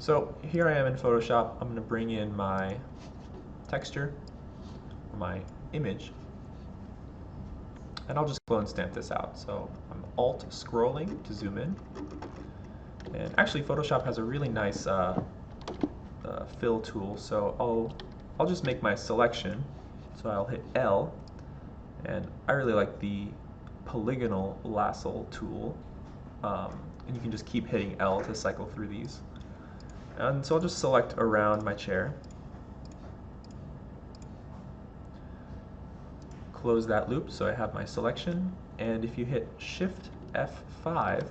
So here I am in Photoshop. I'm going to bring in my texture, or my image, and I'll just clone stamp this out. So I'm Alt scrolling to zoom in. And actually Photoshop has a really nice fill tool, so I'll just make my selection. So I'll hit L, and I really like the polygonal lasso tool, and you can just keep hitting L to cycle through these. And so I'll just select around my chair, close that loop so I have my selection, and if you hit Shift F5,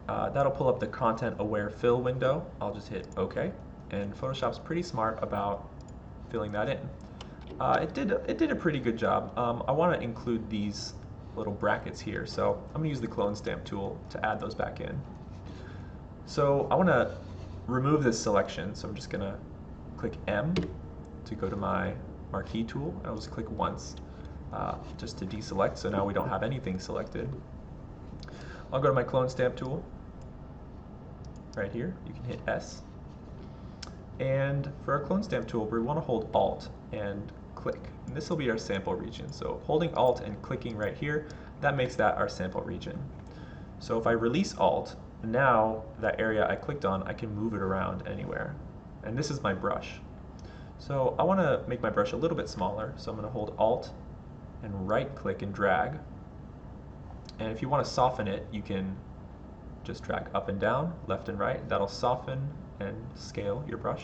that'll pull up the content aware fill window. I'll just hit OK, and Photoshop's pretty smart about filling that in. It did a pretty good job. I want to include these little brackets here, so I'm going to use the clone stamp tool to add those back in. So I want to remove this selection, so I'm just going to click M to go to my marquee tool, and I'll just click once just to deselect, so now we don't have anything selected. I'll go to my clone stamp tool right here. You can hit S. And for our clone stamp tool, we want to hold Alt and click. And this will be our sample region. So holding Alt and clicking right here, that makes that our sample region. So if I release Alt, now that area I clicked on, I can move it around anywhere. And this is my brush. So I want to make my brush a little bit smaller, so I'm going to hold Alt and right click and drag. And if you want to soften it, you can just drag up and down, left and right. That'll soften and scale your brush.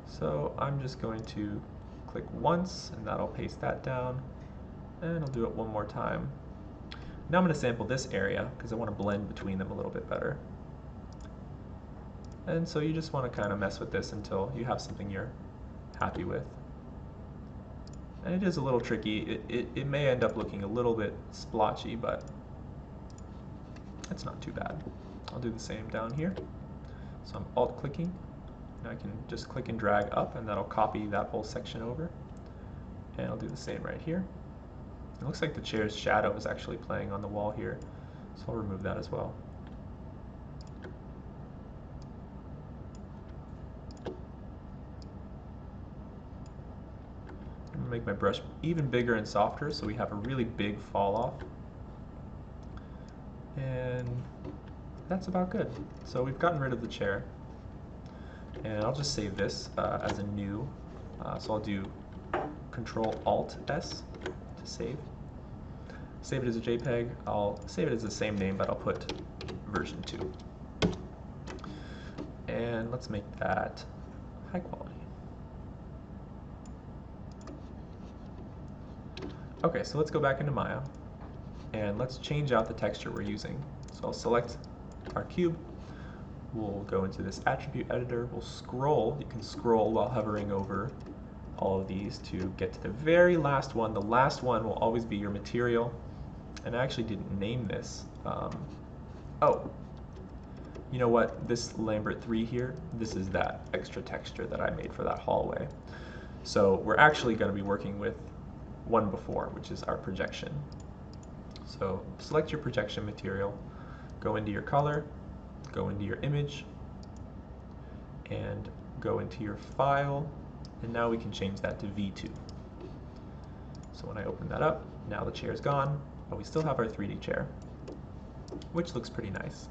So I'm just going to click once, and that'll paste that down, and I'll do it one more time. Now I'm going to sample this area because I want to blend between them a little bit better. And so you just want to kind of mess with this until you have something you're happy with. And it is a little tricky. It may end up looking a little bit splotchy, but it's not too bad. I'll do the same down here. So I'm Alt clicking, and I can just click and drag up, and that'll copy that whole section over. And I'll do the same right here. It looks like the chair's shadow is actually playing on the wall here, so I'll remove that as well. I'm gonna make my brush even bigger and softer so we have a really big fall off. And that's about good. So we've gotten rid of the chair. And I'll just save this as a new. So I'll do Control-Alt-S to save. Save it as a JPEG. I'll save it as the same name, but I'll put version 2. And let's make that high quality. Okay, so let's go back into Maya, and let's change out the texture we're using. So I'll select our cube. We'll go into this attribute editor. We'll scroll. You can scroll while hovering over all of these to get to the very last one. The last one will always be your material. And I actually didn't name this. Oh, you know what? This Lambert 3 here, this is that extra texture that I made for that hallway. So we're actually going to be working with one before, which is our projection. So select your projection material, go into your color, go into your image, and go into your file, and now we can change that to V2. So when I open that up, now the chair's gone, but we still have our 3D chair, which looks pretty nice.